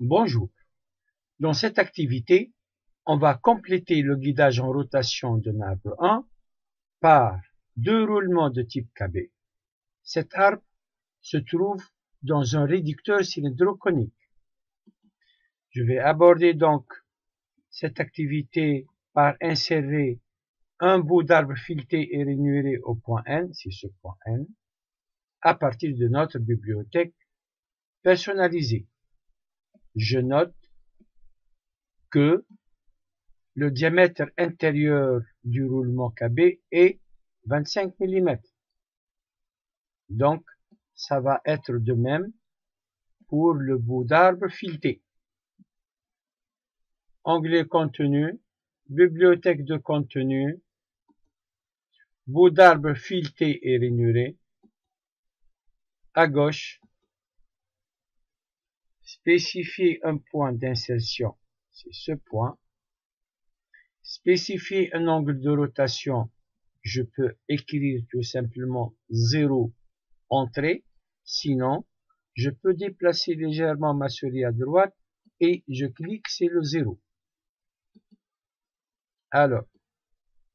Bonjour. Dans cette activité, on va compléter le guidage en rotation de arbre 1 par deux roulements de type KB. Cet arbre se trouve dans un réducteur cylindro-conique. Je vais aborder donc cette activité par insérer un bout d'arbre fileté et rainuré au point N, c'est ce point N, à partir de notre bibliothèque personnalisée. Je note que le diamètre intérieur du roulement KB est 25 mm. Donc, ça va être de même pour le bout d'arbre fileté. Onglet contenu, bibliothèque de contenu, bout d'arbre fileté et rainuré. À gauche, spécifier un point d'insertion, c'est ce point. Spécifier un angle de rotation, je peux écrire tout simplement 0 entrée, sinon je peux déplacer légèrement ma souris à droite et je clique, c'est le 0. Alors,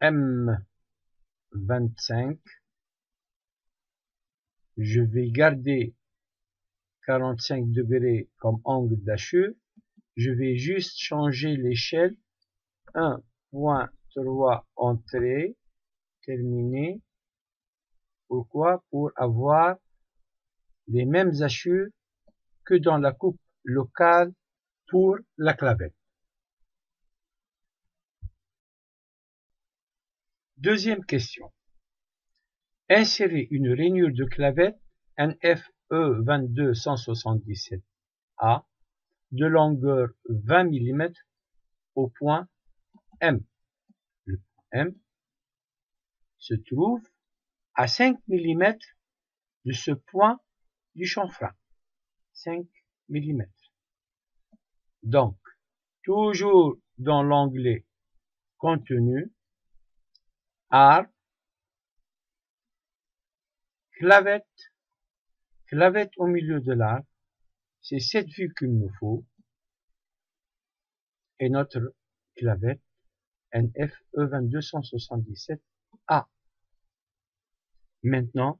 M25, je vais garder 45 degrés comme angle d'hachure, je vais juste changer l'échelle, 1.3 entrée, terminé. Pourquoi? Pour avoir les mêmes hachures que dans la coupe locale pour la clavette. Deuxième question. Insérer une rainure de clavette NFE22177A de longueur 20 mm au point M. Le point M se trouve à 5 mm de ce point du chanfrein. 5 mm. Donc, toujours dans l'onglet contenu, arbre, clavette au milieu de l'arbre, c'est cette vue qu'il nous faut, et notre clavette NFE22177A. Maintenant,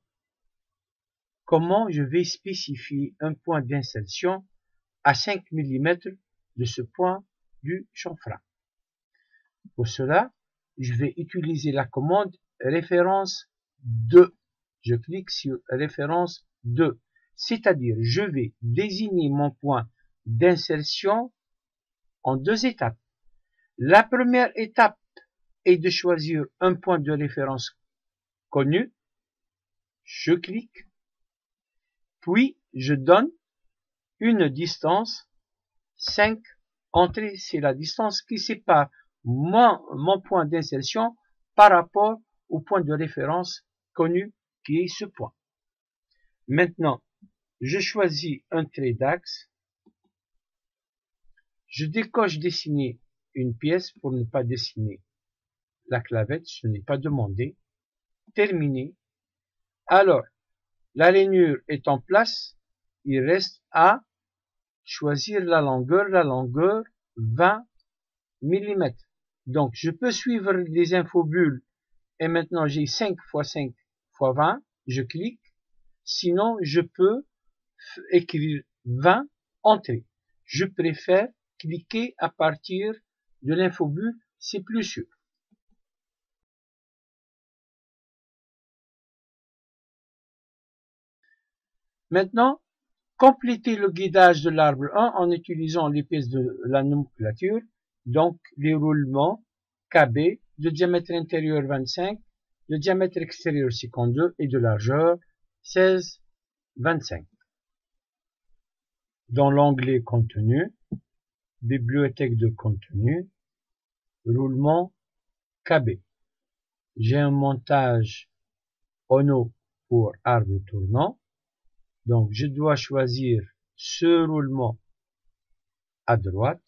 comment je vais spécifier un point d'insertion à 5 mm de ce point du chanfrein? Pour cela, je vais utiliser la commande référence 2. Je clique sur référence 2, c'est-à-dire je vais désigner mon point d'insertion en deux étapes. La première étape est de choisir un point de référence connu. Je clique, puis je donne une distance 5 entrées, c'est la distance qui sépare mon point d'insertion par rapport au point de référence connu qui est ce point. Maintenant, je choisis un trait d'axe. Je décoche dessiner une pièce pour ne pas dessiner la clavette, ce n'est pas demandé. Terminé. Alors, la rainure est en place, il reste à choisir la longueur 20 mm. Donc, je peux suivre les infobules et maintenant j'ai 5 x 5 x 20, je clique, sinon je peux écrire 20 entrées. Je préfère cliquer à partir de l'infobule, c'est plus sûr. Maintenant, complétez le guidage de l'arbre 1 en utilisant les pièces de la nomenclature, donc les roulements KB de diamètre intérieur 25, de diamètre extérieur 52 et de largeur 16-25. Dans l'onglet contenu, bibliothèque de contenu, roulement KB. J'ai un montage Ono pour arbre tournant. Donc, je dois choisir ce roulement à droite.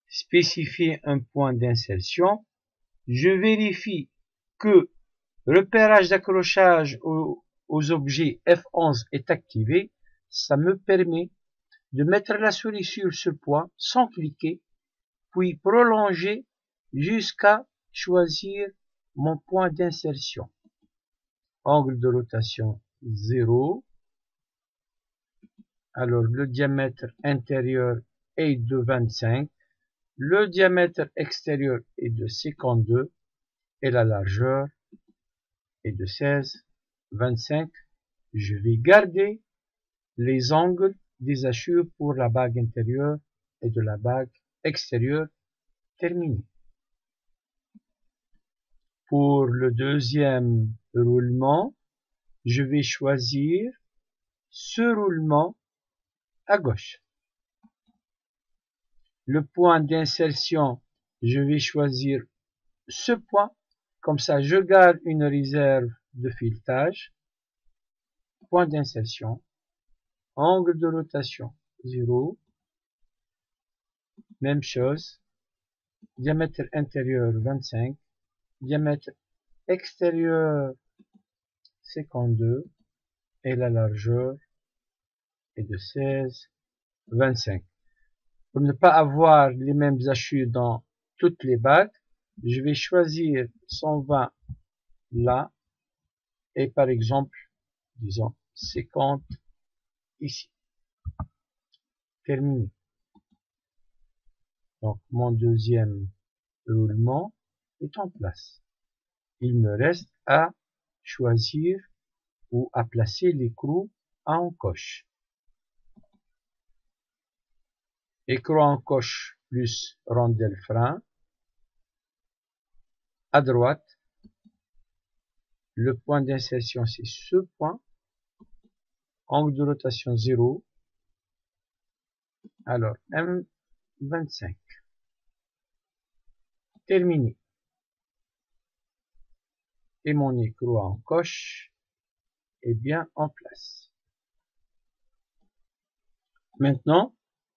Spécifier un point d'insertion. Je vérifie que repérage d'accrochage aux objets F11 est activé. ça me permet de mettre la souris sur ce point sans cliquer, puis prolonger jusqu'à choisir mon point d'insertion. Angle de rotation 0. Alors le diamètre intérieur est de 25, le diamètre extérieur est de 52 et la largeur est de 16, 25. Je vais garder les angles des hachures pour la bague intérieure et de la bague extérieure. Terminé. Pour le deuxième roulement, je vais choisir ce roulement à gauche. Le point d'insertion, je vais choisir ce point, comme ça je garde une réserve de filetage. Point d'insertion, angle de rotation 0, même chose, diamètre intérieur 25, diamètre extérieur 52 et la largeur est de 16, 25. Pour ne pas avoir les mêmes hachures dans toutes les bagues, je vais choisir 120 là et par exemple, disons 50 ici. Terminé. Donc mon deuxième roulement est en place. Il me reste à choisir ou à placer l'écrou à encoche. Écrou à encoche plus rondelle frein. À droite, le point d'insertion c'est ce point. Angle de rotation 0. Alors M25. Terminé. Et mon écrou à encoche est bien en place. Maintenant,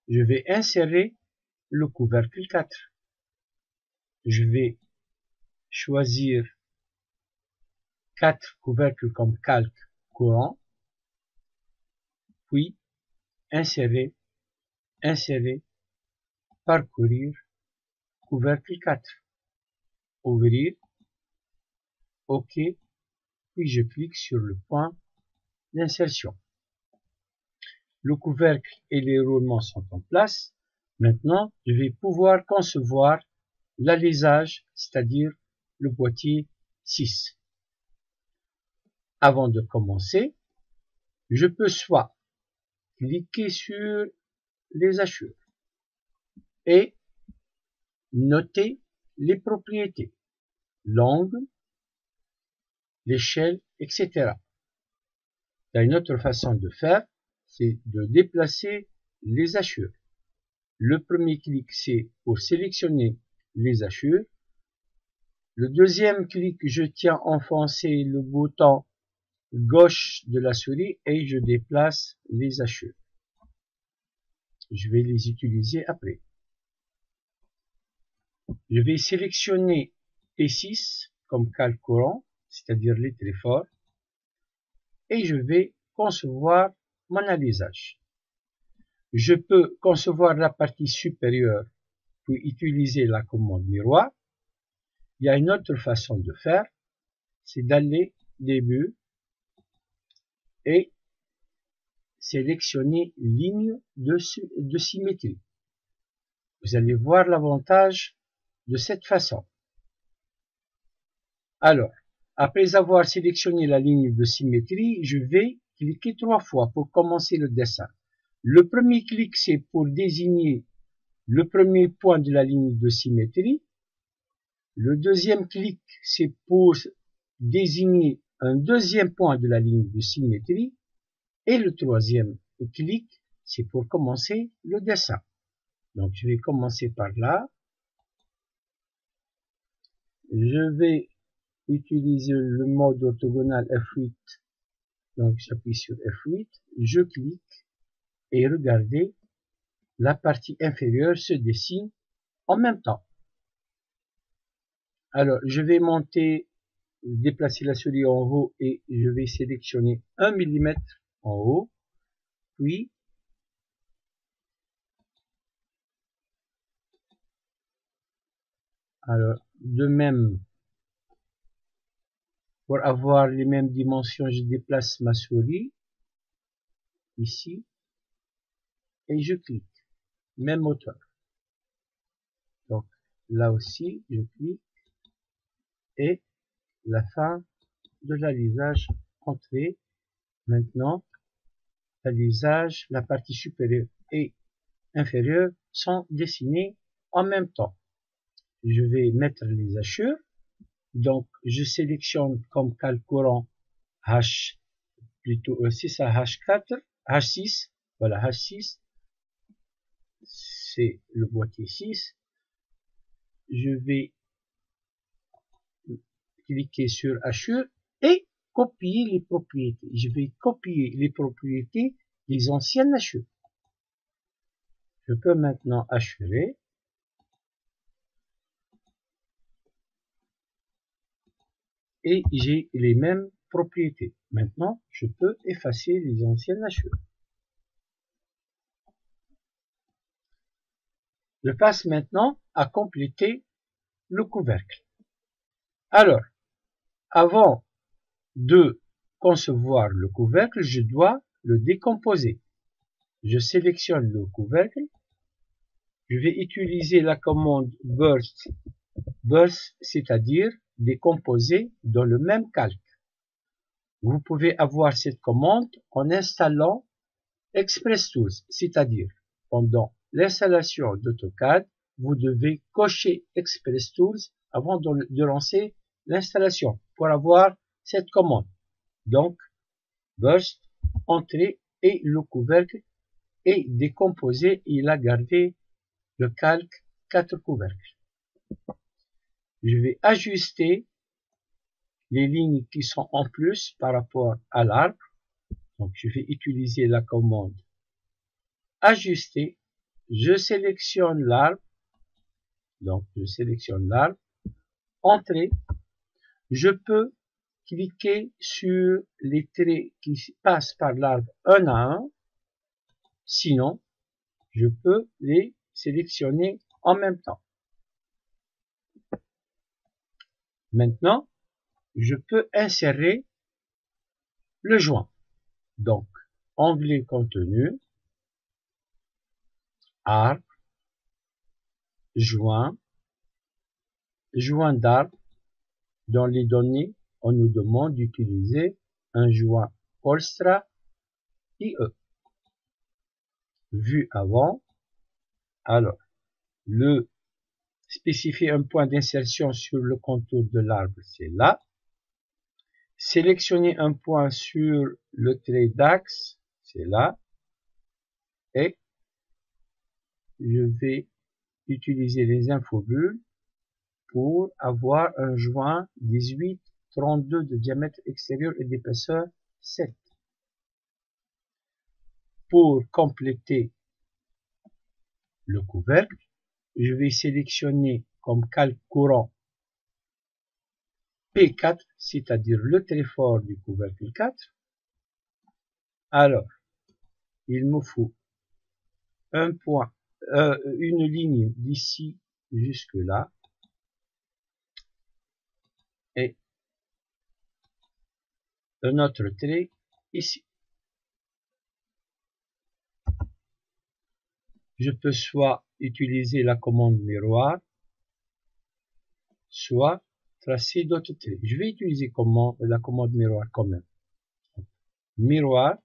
je vais insérer le couvercle 4. Je vais choisir 4 couvercles comme calque courant, puis insérer, parcourir, couvercle 4, ouvrir, OK, puis je clique sur le point d'insertion. Le couvercle et les roulements sont en place. Maintenant, je vais pouvoir concevoir l'alésage, c'est-à-dire le boîtier 6. Avant de commencer, je peux soit cliquer sur les hachures et noter les propriétés, l'angle, l'échelle, etc. Il y a une autre façon de faire, c'est de déplacer les hachures. Le premier clic, c'est pour sélectionner les hachures. Le deuxième clic, je tiens enfoncé le bouton gauche de la souris et je déplace les hachures. Je vais les utiliser après. Je vais sélectionner T6 comme calque courant, c'est-à-dire les tréforts, et je vais concevoir mon alésage. Je peux concevoir la partie supérieure pour utiliser la commande miroir. Il y a une autre façon de faire, c'est d'aller début et sélectionner ligne de symétrie. Vous allez voir l'avantage de cette façon. Alors, après avoir sélectionné la ligne de symétrie, je vais cliquer 3 fois pour commencer le dessin. Le premier clic, c'est pour désigner le premier point de la ligne de symétrie. Le deuxième clic, c'est pour désigner un deuxième point de la ligne de symétrie. Et le troisième clic, c'est pour commencer le dessin. Donc, je vais commencer par là. Je vais utiliser le mode orthogonal F8. Donc, j'appuie sur F8, je clique et regardez, la partie inférieure se dessine en même temps. Alors, je vais monter, déplacer la souris en haut et je vais sélectionner 1 mm en haut. Puis, alors, de même, pour avoir les mêmes dimensions, je déplace ma souris ici et je clique. Même hauteur. Donc, là aussi, je clique et la fin de l'alisage entrée. Maintenant, l'alisage, la partie supérieure et inférieure sont dessinées en même temps. Je vais mettre les hachures. Donc, je sélectionne comme cale courant H, plutôt 6 à H4, H6, voilà H6, c'est le boîtier 6. Je vais cliquer sur hachure et copier les propriétés. Je vais copier les propriétés des anciennes hachures. Je peux maintenant hachurer. Et j'ai les mêmes propriétés. Maintenant, je peux effacer les anciennes hachures. Je passe maintenant à compléter le couvercle. Alors, avant de concevoir le couvercle, je dois le décomposer. Je sélectionne le couvercle. Je vais utiliser la commande burst, c'est-à-dire décomposer dans le même calque. Vous pouvez avoir cette commande en installant Express Tools, c'est-à-dire pendant l'installation d'AutoCAD, vous devez cocher Express Tools avant de lancer l'installation pour avoir cette commande. Donc, burst, entrée et le couvercle est décomposé. Il a gardé le calque 4 couvercles. Je vais ajuster les lignes qui sont en plus par rapport à l'arbre. Donc, je vais utiliser la commande ajuster. Je sélectionne l'arbre. Donc, je sélectionne l'arbre. Entrée. Je peux cliquer sur les traits qui passent par l'arbre un à un. Sinon, je peux les sélectionner en même temps. Maintenant, je peux insérer le joint. Donc, onglet contenu, arbre, joint, joint d'arbre. Dans les données, on nous demande d'utiliser un joint Polstra IE. Vue avant. Alors, le spécifier un point d'insertion sur le contour de l'arbre, c'est là. Sélectionner un point sur le trait d'axe, c'est là. Et je vais utiliser les infobulles pour avoir un joint 18-32 de diamètre extérieur et d'épaisseur 7. Pour compléter le couvercle, je vais sélectionner comme calque courant P4, c'est-à-dire le trait fort du couvercle 4. Alors, il me faut un point, une ligne d'ici jusque là, et un autre trait ici. Je peux soit utiliser la commande miroir, soit tracer d'autres traits. Je vais utiliser la commande miroir quand même. Miroir,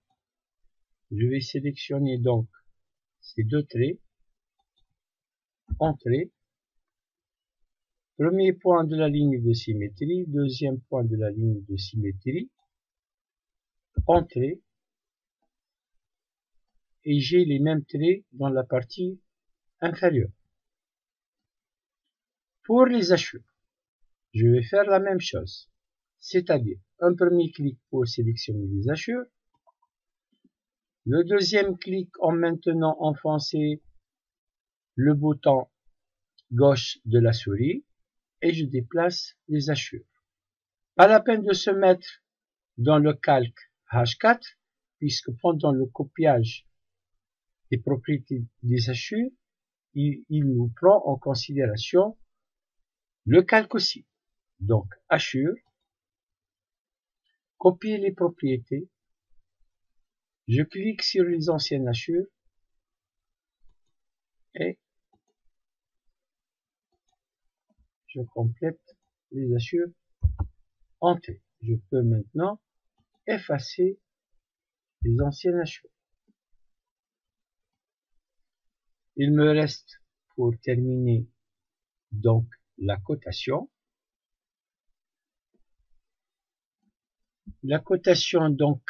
je vais sélectionner donc ces deux traits, entrée, premier point de la ligne de symétrie, deuxième point de la ligne de symétrie, entrée, et j'ai les mêmes traits dans la partie inférieure. Pour les hachures, je vais faire la même chose, c'est-à-dire un premier clic pour sélectionner les hachures, le deuxième clic en maintenant enfoncer le bouton gauche de la souris et je déplace les hachures. Pas la peine de se mettre dans le calque H4 puisque pendant le copiage des propriétés des hachures, il nous prend en considération le calque aussi. Donc, hachure, copier les propriétés, je clique sur les anciennes hachures et je complète les hachures entrées. Je peux maintenant effacer les anciennes hachures. Il me reste pour terminer donc la cotation. La cotation donc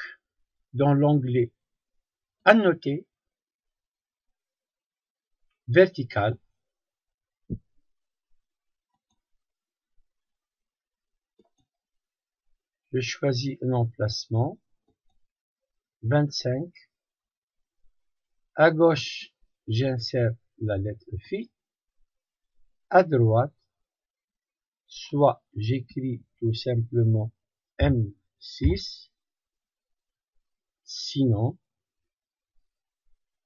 dans l'onglet Annoter, vertical, je choisis un emplacement 25. À gauche, j'insère la lettre Phi. À droite, soit j'écris tout simplement M6, sinon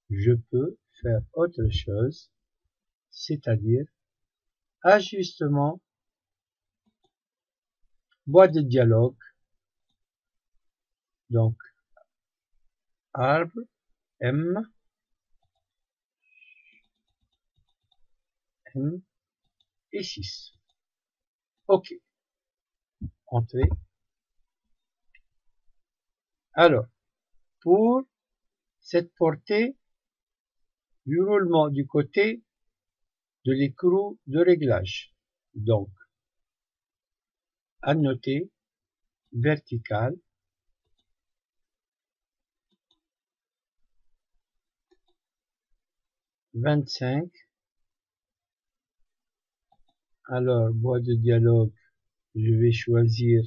je peux faire autre chose, c'est-à-dire ajustement, boîte de dialogue, donc arbre, M et 6. OK. Entrée. Alors, pour cette portée du roulement du côté de l'écrou de réglage, donc, annoter, vertical, (25). Alors, boîte de dialogue, je vais choisir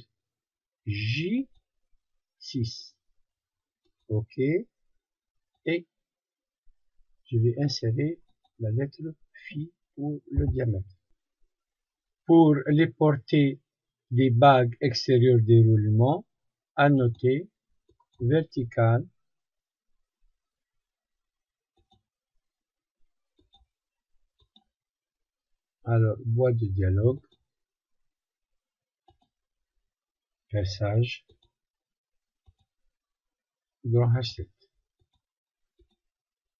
J6. OK. Et je vais insérer la lettre Phi pour le diamètre. Pour les portées des bagues extérieures des roulements, annoter, vertical, alors boîte de dialogue, perçage, grand H7.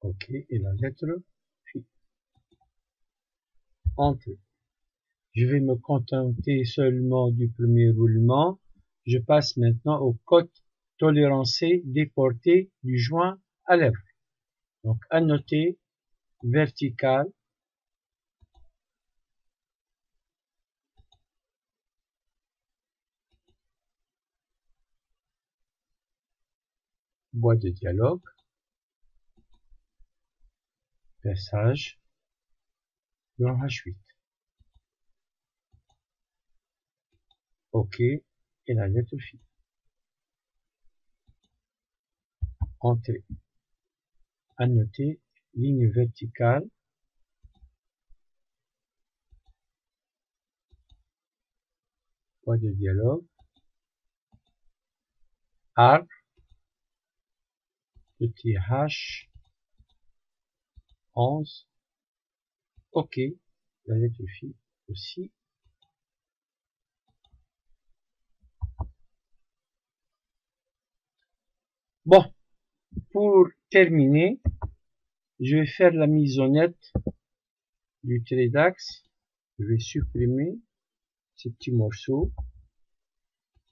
OK, et la lettre Phi. Entrée. Je vais me contenter seulement du premier roulement. Je passe maintenant aux cotes tolérancées des portées du joint à lèvres. Donc, annoter, vertical, boîte de dialogue, perçage, grand H8. OK, et la lettre Phi. Entrée. Annoter, ligne verticale, boîte de dialogue, arbre, petit H, 11, OK, la lettre Phi aussi. Bon, pour terminer, je vais faire la mise en net du trait d'axe. Je vais supprimer ces petits morceaux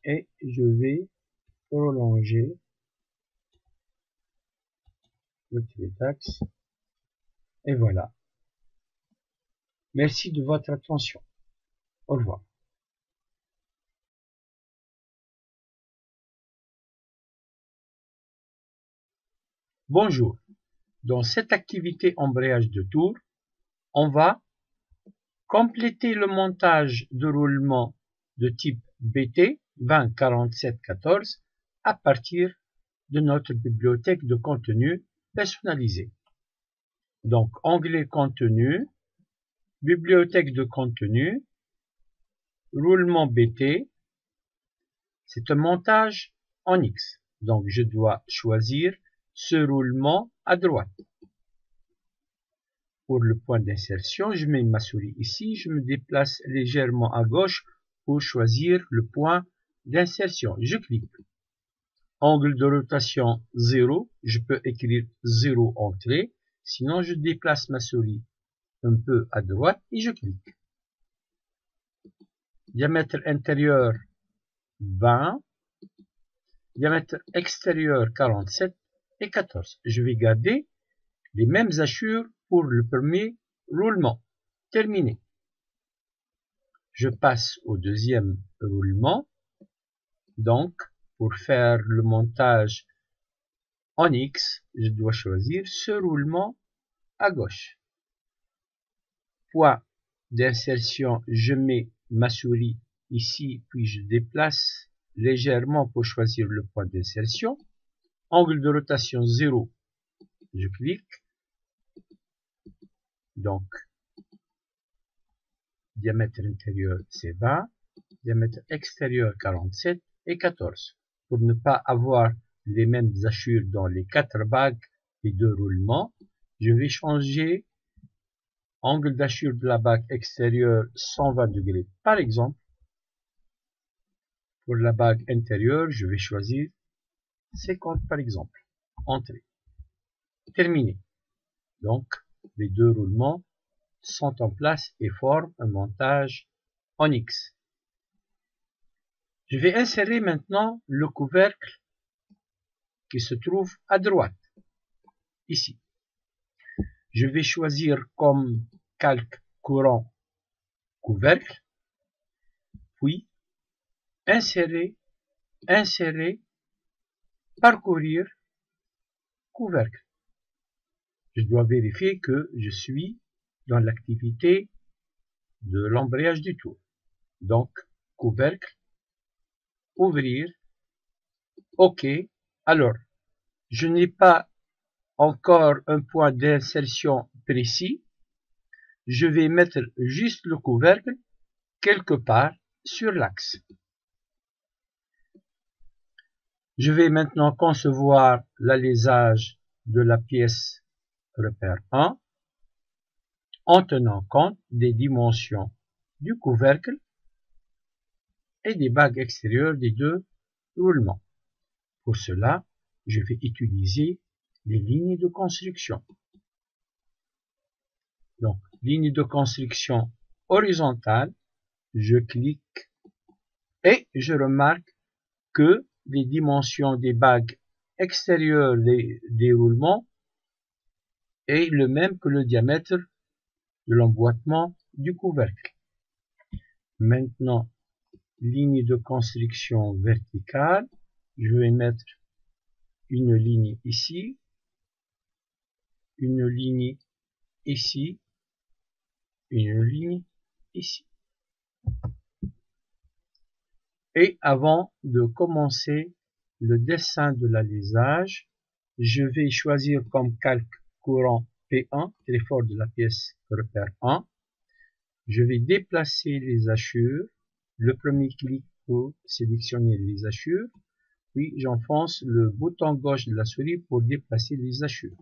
et je vais prolonger le trait d'axe. Et voilà. Merci de votre attention. Au revoir. Bonjour. Dans cette activité embrayage de tour, on va compléter le montage de roulement de type BT 204714 à partir de notre bibliothèque de contenu personnalisé. Donc, onglet contenu, bibliothèque de contenu, roulement BT, c'est un montage en X. Donc, je dois choisir ce roulement à droite. Pour le point d'insertion, je mets ma souris ici, je me déplace légèrement à gauche pour choisir le point d'insertion. Je clique. Angle de rotation 0, je peux écrire 0 entrée, sinon je déplace ma souris un peu à droite et je clique. Diamètre intérieur 20, diamètre extérieur 47 et 14. Je vais garder les mêmes hachures pour le premier roulement. Terminé. Je passe au deuxième roulement. Donc, pour faire le montage en X, je dois choisir ce roulement à gauche. Point d'insertion, je mets ma souris ici, puis je déplace légèrement pour choisir le point d'insertion. Angle de rotation 0, je clique. Donc, diamètre intérieur c'est 20, diamètre extérieur 47 et 14. Pour ne pas avoir les mêmes hachures dans les 4 bagues et 2 roulements, je vais changer angle d'hachure de la bague extérieure 120 degrés. Par exemple, pour la bague intérieure, je vais choisir 50 par exemple. Entrée. Terminé. Donc, les 2 roulements sont en place et forment un montage en X. Je vais insérer maintenant le couvercle qui se trouve à droite, ici. Je vais choisir comme calque courant couvercle, puis insérer, parcourir, couvercle. Je dois vérifier que je suis dans l'activité de l'embrayage du tour. Donc, couvercle, ouvrir, OK. Alors, je n'ai pas encore un point d'insertion précis. Je vais mettre juste le couvercle quelque part sur l'axe. Je vais maintenant concevoir l'alésage de la pièce repère 1 en tenant compte des dimensions du couvercle et des bagues extérieures des 2 roulements. Pour cela, je vais utiliser les lignes de construction. Donc, ligne de construction horizontale, je clique et je remarque que les dimensions des bagues extérieures des roulements est le même que le diamètre de l'emboîtement du couvercle. Maintenant, ligne de construction verticale, je vais mettre une ligne ici, une ligne ici, une ligne ici. Et avant de commencer le dessin de l'alésage, je vais choisir comme calque courant P1, très fort de la pièce repère 1. Je vais déplacer les hachures. Le premier clic pour sélectionner les hachures. Puis j'enfonce le bouton gauche de la souris pour déplacer les hachures.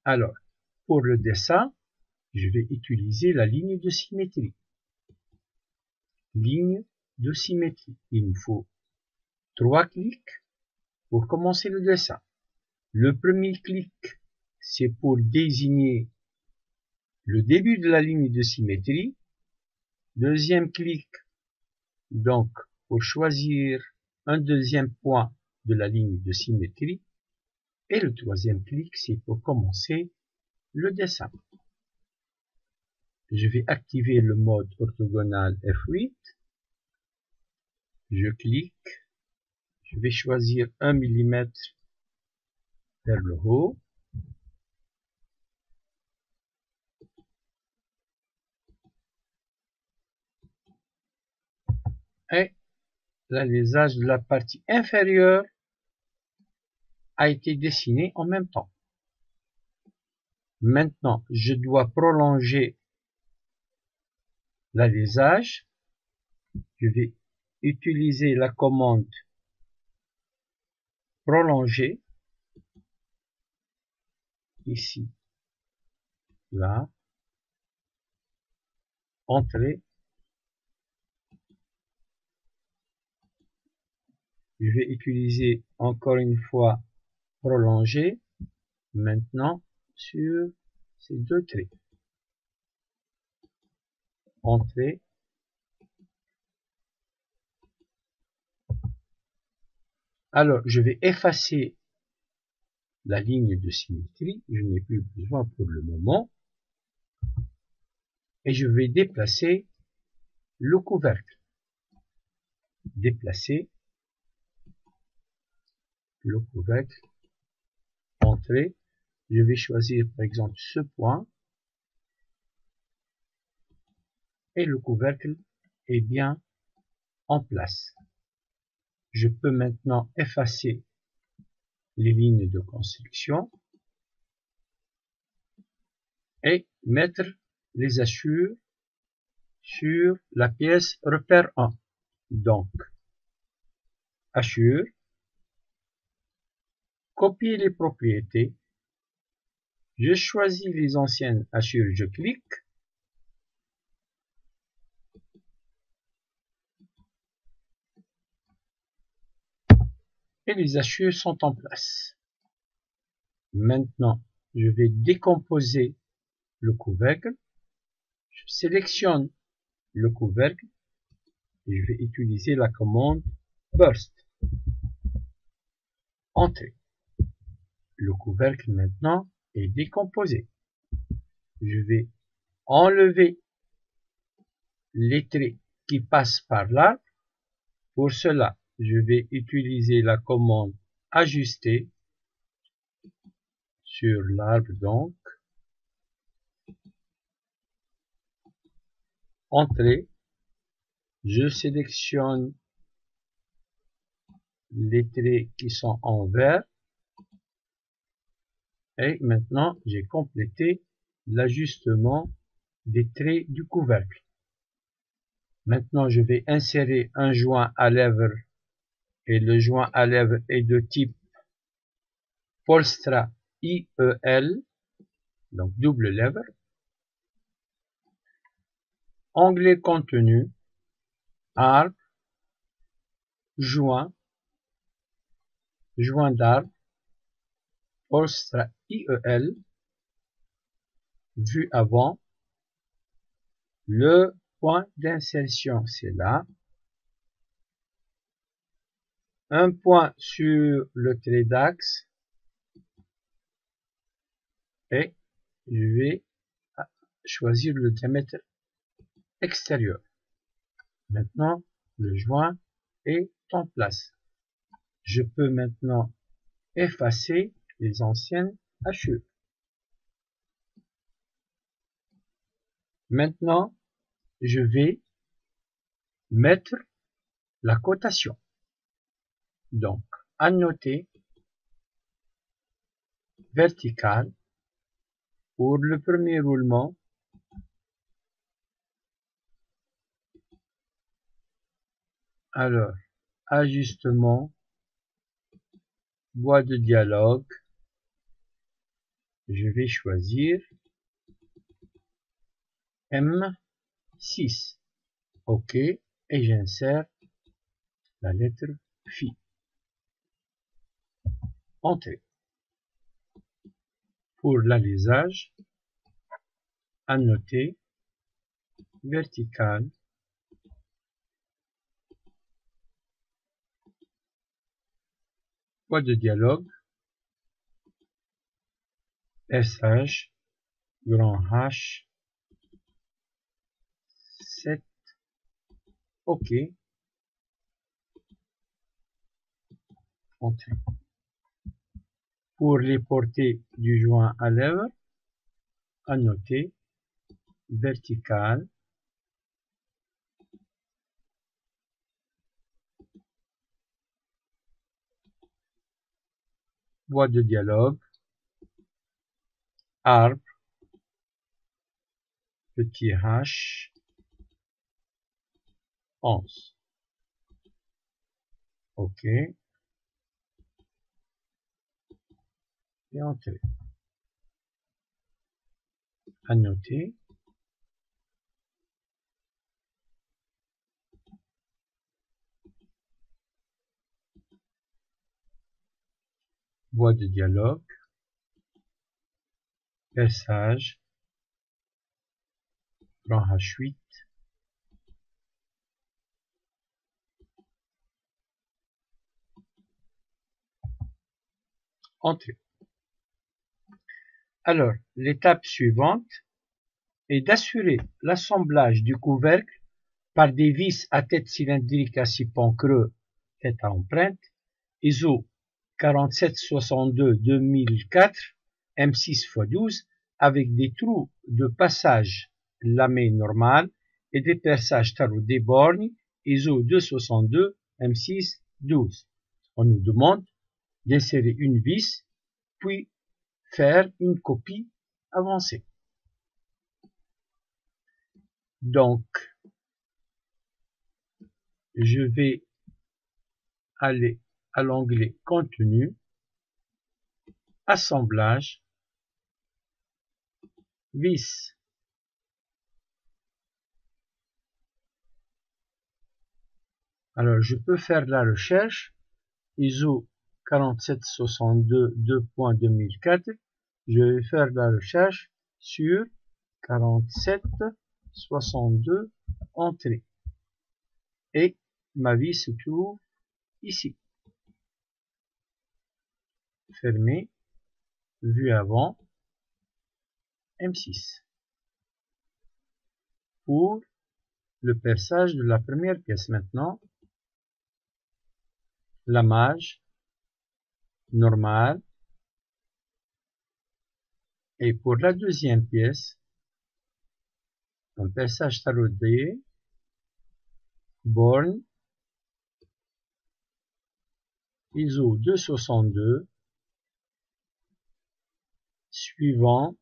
Alors, pour le dessin, je vais utiliser la ligne de symétrie. Ligne de symétrie. Il me faut 3 clics pour commencer le dessin. Le premier clic, c'est pour désigner le début de la ligne de symétrie. Deuxième clic, donc, pour choisir un deuxième point de la ligne de symétrie. Et le troisième clic, c'est pour commencer le dessin. Je vais activer le mode orthogonal F8. Je clique. Je vais choisir 1 mm vers le haut. Et l'alésage de la partie inférieure a été dessiné en même temps. Maintenant, je dois prolonger l'alésage. Je vais utiliser la commande prolonger ici, là, entrée. Je vais utiliser encore une fois prolonger maintenant sur ces deux traits. Entrée. Alors, je vais effacer la ligne de symétrie. Je n'ai plus besoin pour le moment. Et je vais déplacer le couvercle. Déplacer le couvercle. Entrée. Je vais choisir par exemple ce point. Et le couvercle est bien en place. Je peux maintenant effacer les lignes de construction et mettre les hachures sur la pièce repère 1. Donc, hachure, copier les propriétés, je choisis les anciennes hachures, je clique, et les hachures sont en place. Maintenant, je vais décomposer le couvercle, je sélectionne le couvercle, et je vais utiliser la commande Burst. Entrée. Le couvercle maintenant est décomposé. Je vais enlever les traits qui passent par l'arbre. Pour cela, je vais utiliser la commande ajuster sur l'arbre donc. Entrée. Je sélectionne les traits qui sont en vert. Et maintenant, j'ai complété l'ajustement des traits du couvercle. Maintenant, je vais insérer un joint à lèvres et le joint à lèvres est de type Polstra IEL, donc double lèvre. Onglet contenu, arbre, joint, joint d'arbre, Polstra IEL, vue avant, le point d'insertion c'est là, un point sur le trait d'axe et je vais choisir le diamètre extérieur. Maintenant, le joint est en place. Je peux maintenant effacer les anciennes hachures. Maintenant, je vais mettre la cotation. Donc, annoter vertical pour le premier roulement. Alors, ajustement, boîte de dialogue, je vais choisir M6. OK, et j'insère la lettre Phi. Entrée. Pour l'alisage, annoter vertical, boîte de dialogue, SH, grand H, 7, OK, entrée. Pour les portées du joint à lèvres, annoter vertical, boîte de dialogue, arbre, petit h, 11. OK. et entrer. À noter. Boîte de dialogue. Perçage. Rang H8. Entrée. Alors, l'étape suivante est d'assurer l'assemblage du couvercle par des vis à tête cylindrique à 6 pans creux, tête à empreinte, ISO 4762-2004, M6 x 12, avec des trous de passage lamés normales et des perçages taraudés borgne, ISO 262, M6 12. On nous demande d'insérer une vis, puis faire une copie avancée. Donc, je vais aller à l'onglet Contenu, Assemblage, Vis. Alors, je peux faire la recherche ISO 4762 2.2004. Je vais faire la recherche sur 4762 entrée. Et ma vis se trouve ici. Fermé. Vue avant. M6. Pour le perçage de la première pièce maintenant. Lamage. Normal. Et pour la deuxième pièce, un perçage taraudé, borne, ISO 262, suivant.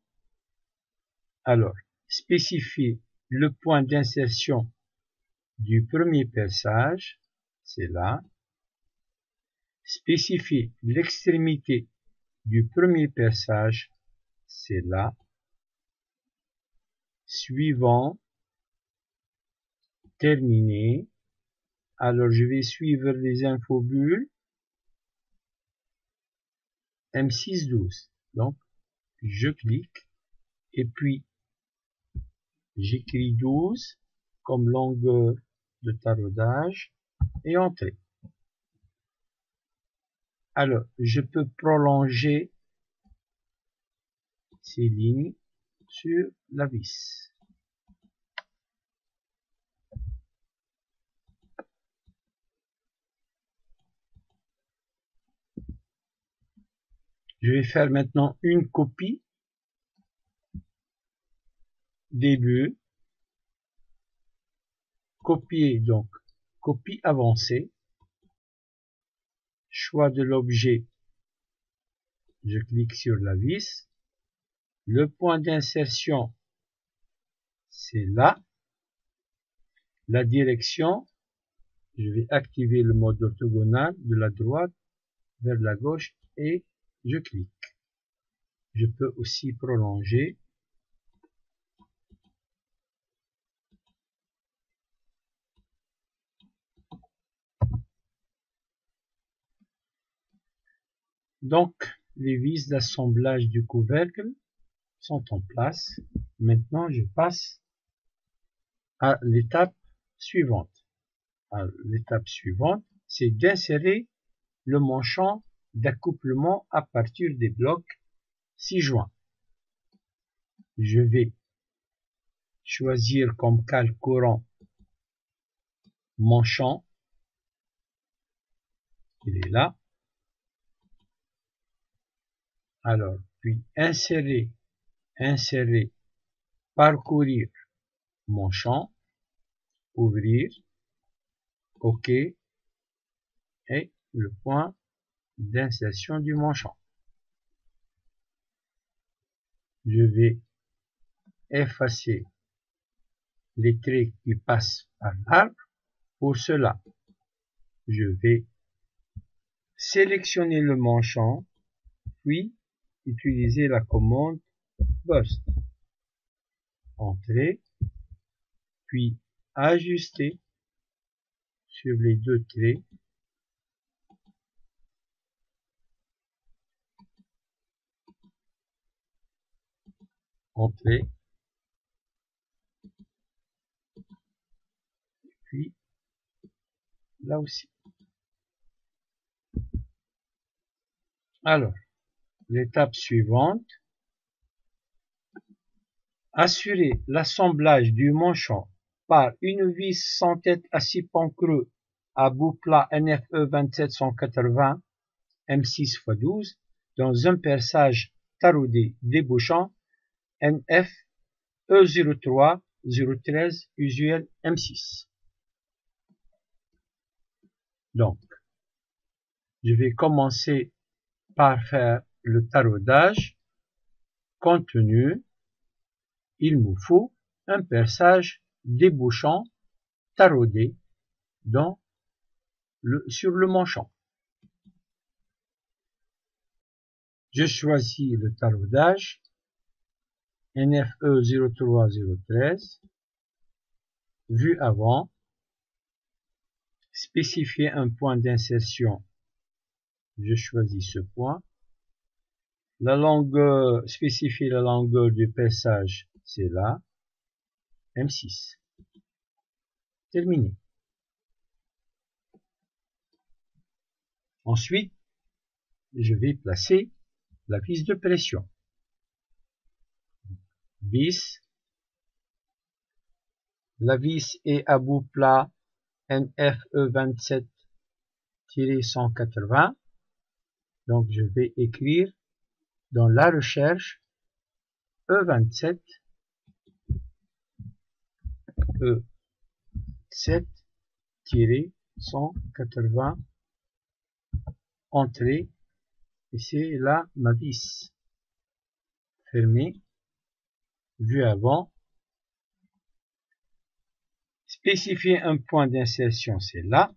Alors, spécifier le point d'insertion du premier perçage, c'est là. Spécifier l'extrémité du premier perçage, c'est là. Suivant. Terminé. Alors, je vais suivre les infobulles. M612. Donc, je clique. Et puis, j'écris 12 comme longueur de taraudage et entrée. Alors, je peux prolonger ces lignes sur la vis. Je vais faire maintenant une copie. Début. Copier, donc, copie avancée. Choix de l'objet. Je clique sur la vis. Le point d'insertion, c'est là. La direction, je vais activer le mode orthogonal de la droite vers la gauche et je clique. Je peux aussi prolonger. Donc, les vis d'assemblage du couvercle sont en place. Maintenant, je passe à l'étape suivante. L'étape suivante, c'est d'insérer le manchon d'accouplement à partir des blocs 6 joints. Je vais choisir comme cale courant manchon. Il est là. Alors, puis insérer, parcourir manchon, ouvrir, OK, et le point d'insertion du manchon. Je vais effacer les traits qui passent par l'arbre. Pour cela, je vais sélectionner le manchon, puis utiliser la commande Burst. Entrée, puis ajuster sur les deux traits. Entrée, puis là aussi. Alors, l'étape suivante, assurer l'assemblage du manchon par une vis sans tête à 6 pans creux à bout plat NFE 2780 M6 x 12 dans un perçage taraudé débouchant NF E03 013 usuel M6. Donc, je vais commencer par faire le taraudage. Compte tenu, il me faut un perçage débouchant taraudé sur le manchon. Je choisis le taraudage NFE 03 013, vue avant, spécifier un point d'insertion, je choisis ce point. La longueur, spécifier la longueur du perçage, c'est là, M6. Terminé. Ensuite, je vais placer la vis de pression. Vis. La vis est à bout plat NFE 27-180. Donc, je vais écrire dans la recherche E27 E7-180 entrée, et c'est là ma vis. Fermée, vue avant. Spécifier un point d'insertion, c'est là.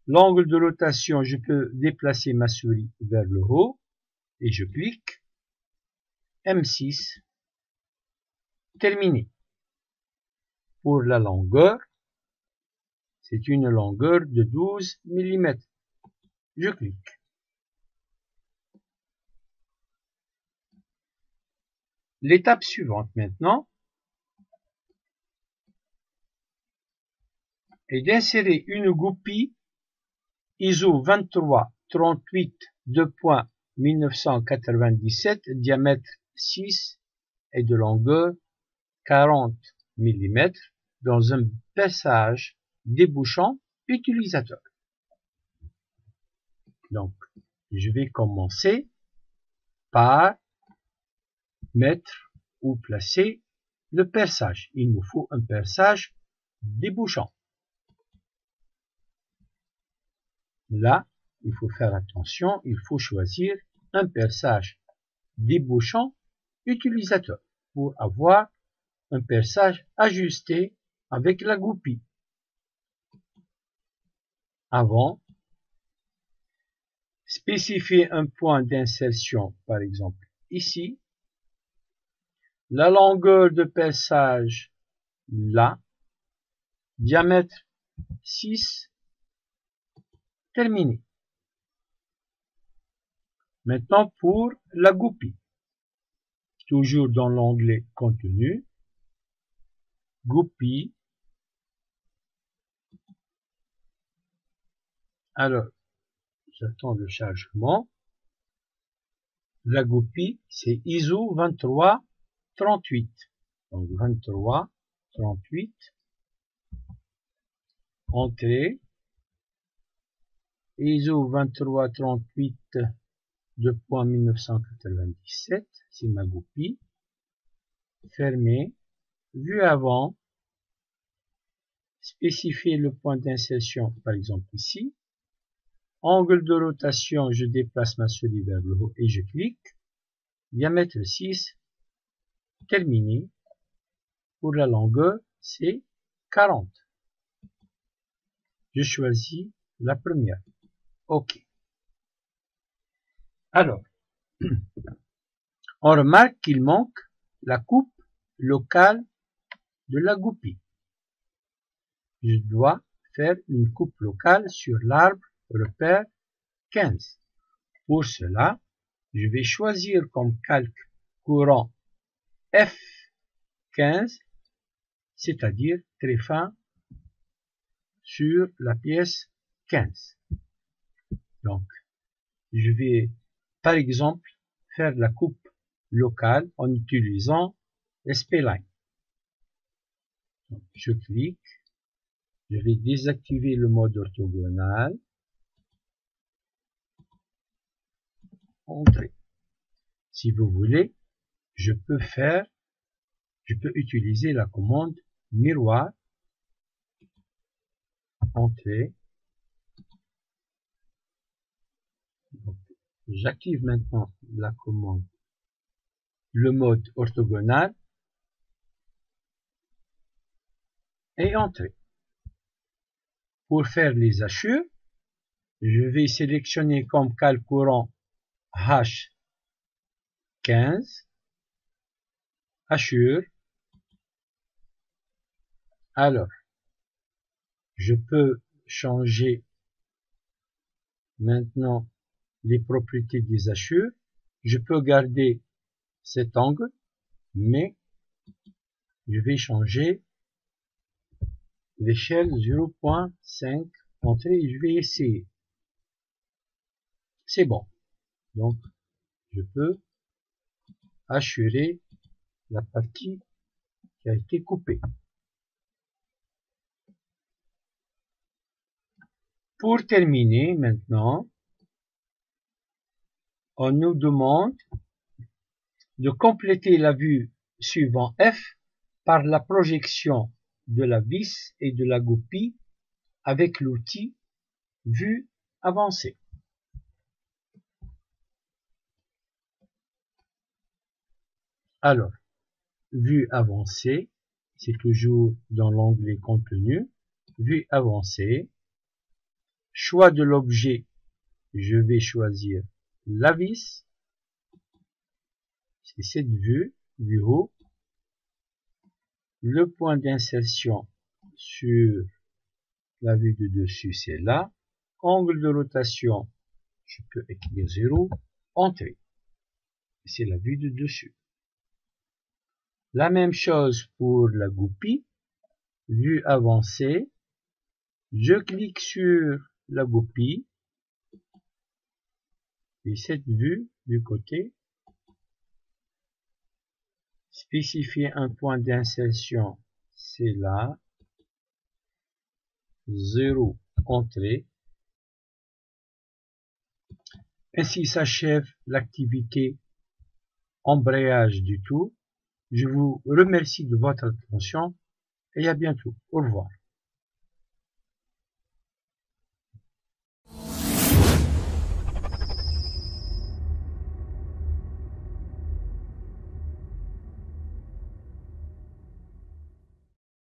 L'angle de rotation, je peux déplacer ma souris vers le haut et je clique. M6. Terminé. Pour la longueur, c'est une longueur de 12 mm. Je clique. L'étape suivante maintenant est d'insérer une goupille ISO 2338 2.1997, diamètre 6 et de longueur 40 mm dans un perçage débouchant utilisateur. Donc, je vais commencer par mettre ou placer le perçage. Il me faut un perçage débouchant. Là, il faut faire attention, il faut choisir un perçage débouchant utilisateur pour avoir un perçage ajusté avec la goupille. Avant, spécifier un point d'insertion, par exemple ici, la longueur de perçage là, diamètre 6, terminé. Maintenant pour la goupille, toujours dans l'onglet contenu, goupille. Alors, j'attends le chargement. La goupille, c'est ISO 2338. Donc 2338. Entrée. ISO 2338 2.1997. C'est ma goupille. Fermée. Vue avant. Spécifier le point d'insertion, par exemple ici. Angle de rotation, je déplace ma souris vers le haut et je clique. Diamètre 6, terminé. Pour la longueur, c'est 40. Je choisis la première. OK. Alors, On remarque qu'il manque la coupe locale de la goupille. Je dois faire une coupe locale sur l'arbre repère 15. Pour cela, je vais choisir comme calque courant F15, c'est-à-dire très fin sur la pièce 15. Donc, je vais, par exemple, faire la coupe locale en utilisant SP-Line. Je clique, je vais désactiver le mode orthogonal, Entrée. Si vous voulez, je peux utiliser la commande miroir, Entrée. J'active maintenant la commande, le mode orthogonal et Entrée. Pour faire les hachures, je vais sélectionner comme calque courant H15, hachure. Alors, je peux changer maintenant les propriétés des hachures. Je peux garder cet angle, mais je vais changer l'échelle 0.5 entrée et je vais essayer. C'est bon. Donc, je peux hachurer la partie qui a été coupée. Pour terminer maintenant, on nous demande de compléter la vue suivant F par la projection de la vis et de la goupille avec l'outil vue avancée. Alors, vue avancée, c'est toujours dans l'onglet contenu, vue avancée, choix de l'objet, je vais choisir la vis, c'est cette vue, vue haut, le point d'insertion sur la vue de dessus, c'est là, angle de rotation, je peux écrire 0, entrée, c'est la vue de dessus. La même chose pour la goupille, vue avancée, je clique sur la goupille, et cette vue du côté, spécifier un point d'insertion, c'est là, 0, entrée. Ainsi s'achève l'activité embrayage du tour. Je vous remercie de votre attention et à bientôt. Au revoir.